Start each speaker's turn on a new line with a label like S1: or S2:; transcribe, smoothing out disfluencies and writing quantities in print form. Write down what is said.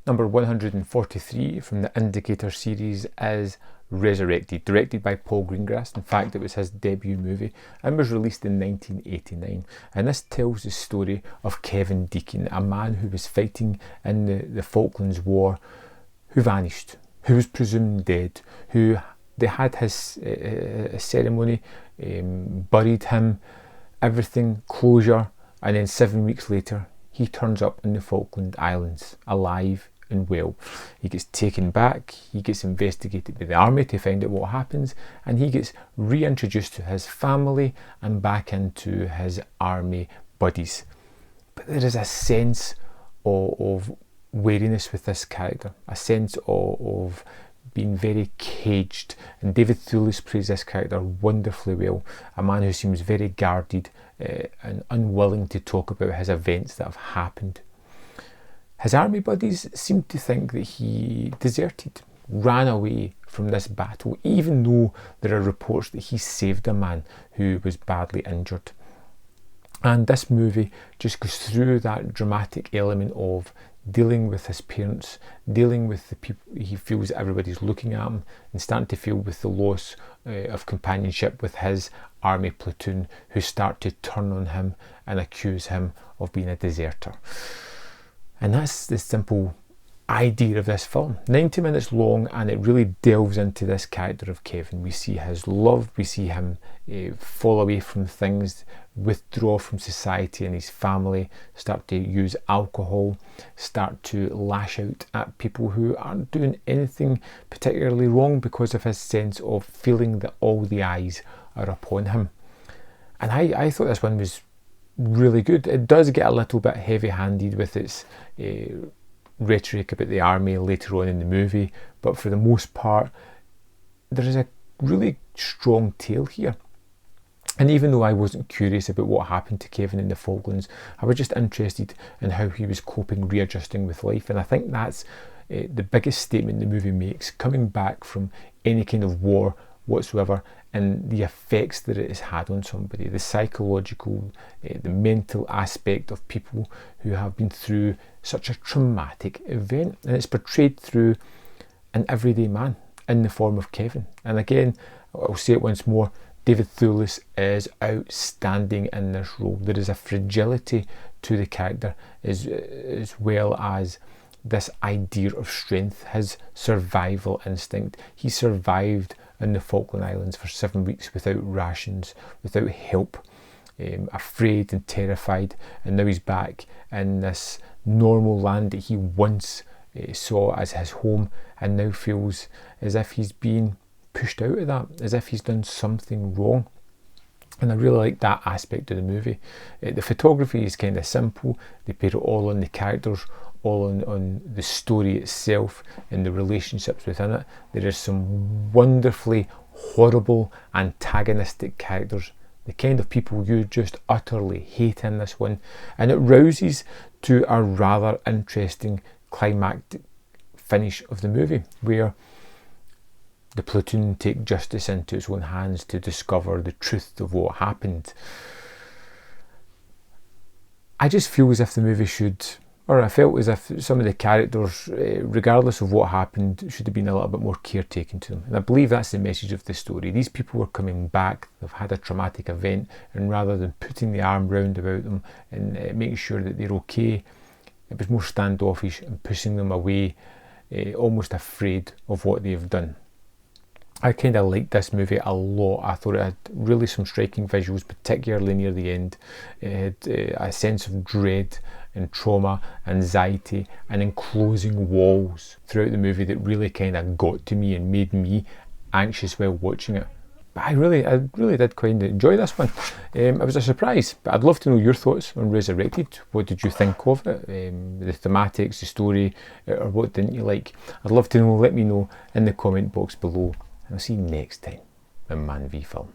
S1: Number 143 from the Indicator series is Resurrected, directed by Paul Greengrass. In fact, it was his debut movie and was released in 1989. And this tells the story of Kevin Deacon, a man who was fighting in the Falklands War, who vanished, who was presumed dead, who they had his ceremony, buried him, everything, closure, and then 7 weeks later, he turns up in the Falkland Islands, alive and well. He gets taken back, he gets investigated by the army to find out what happens, and he gets reintroduced to his family and back into his army buddies. But there is a sense of wariness with this character, a sense of being very caged, and David Thewliss plays this character wonderfully well, a man who seems very guarded and unwilling to talk about his events that have happened. His army buddies seem to think that he deserted, ran away from this battle, even though there are reports that he saved a man who was badly injured. And this movie just goes through that dramatic element of dealing with his parents, dealing with the people he feels everybody's looking at him, and starting to feel with the loss of companionship with his army platoon, who start to turn on him and accuse him of being a deserter. And that's the simple idea of this film. 90 minutes long, and it really delves into this character of Kevin. We see his love, we see him fall away from things, withdraw from society and his family, start to use alcohol, start to lash out at people who aren't doing anything particularly wrong because of his sense of feeling that all the eyes are upon him. And I thought this one was really good. It does get a little bit heavy-handed with its rhetoric about the army later on in the movie, but for the most part there is a really strong tale here. And even though I wasn't curious about what happened to Kevin in the Falklands, I was just interested in how he was coping, readjusting with life. And I think that's the biggest statement the movie makes, coming back from any kind of war whatsoever, and the effects that it has had on somebody, the psychological, the mental aspect of people who have been through such a traumatic event. And it's portrayed through an everyday man in the form of Kevin. And again, I'll say it once more, David Thewliss is outstanding in this role. There is a fragility to the character as well as this idea of strength, his survival instinct. He survived in the Falkland Islands for 7 weeks without rations, without help, afraid and terrified, and now he's back in this normal land that he once saw as his home, and now feels as if he's been pushed out of that, as if he's done something wrong. And I really like that aspect of the movie. The photography is kind of simple. They put it all on the characters, all on the story itself and the relationships within it. There is some wonderfully horrible antagonistic characters, the kind of people you just utterly hate in this one, and it rouses to a rather interesting climactic finish of the movie, where the platoon take justice into its own hands to discover the truth of what happened. I just feel as if the movie should, or I felt as if some of the characters, regardless of what happened, should have been a little bit more care taken to them. And I believe that's the message of the story. These people were coming back, they've had a traumatic event, and rather than putting the arm round about them and making sure that they're okay, it was more standoffish and pushing them away, almost afraid of what they've done. I kind of liked this movie a lot. I thought it had really some striking visuals, particularly near the end. It had a sense of dread and trauma, anxiety, and enclosing walls throughout the movie that really kind of got to me and made me anxious while watching it. But I really did quite enjoy this one. It was a surprise, but I'd love to know your thoughts on Resurrected. What did you think of it? The thematics, the story, or what didn't you like? I'd love to know. Let me know in the comment box below. And I'll see you next time in Man v Film.